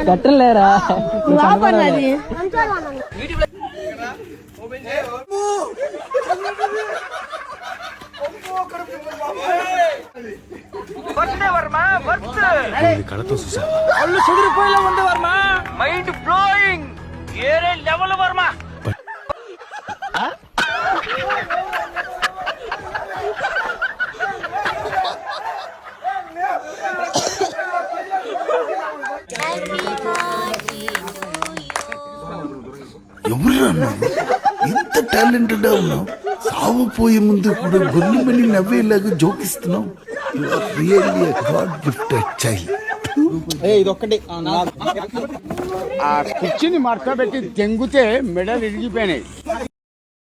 కట్టలేరా కళతో చూసా అల్లు చెదిరిపోయేలా ఉంది వర్మ. Mind blowing. ఏరే లెవెల్ వర్మ. ఎవరురా నువ్వు? ఇంత టాలెంటెడ్ ఉన్నావు, సాగుపోయే ముందు కూడా గొల్లిమని నవ్వేలాగా జోకిస్తున్నావు. You are really a god gifted child. ఇదొక్కటి ఆ కుర్చీని మడత పెట్టి తెంగితే మెడలు ఇరిగిపోయినాయి.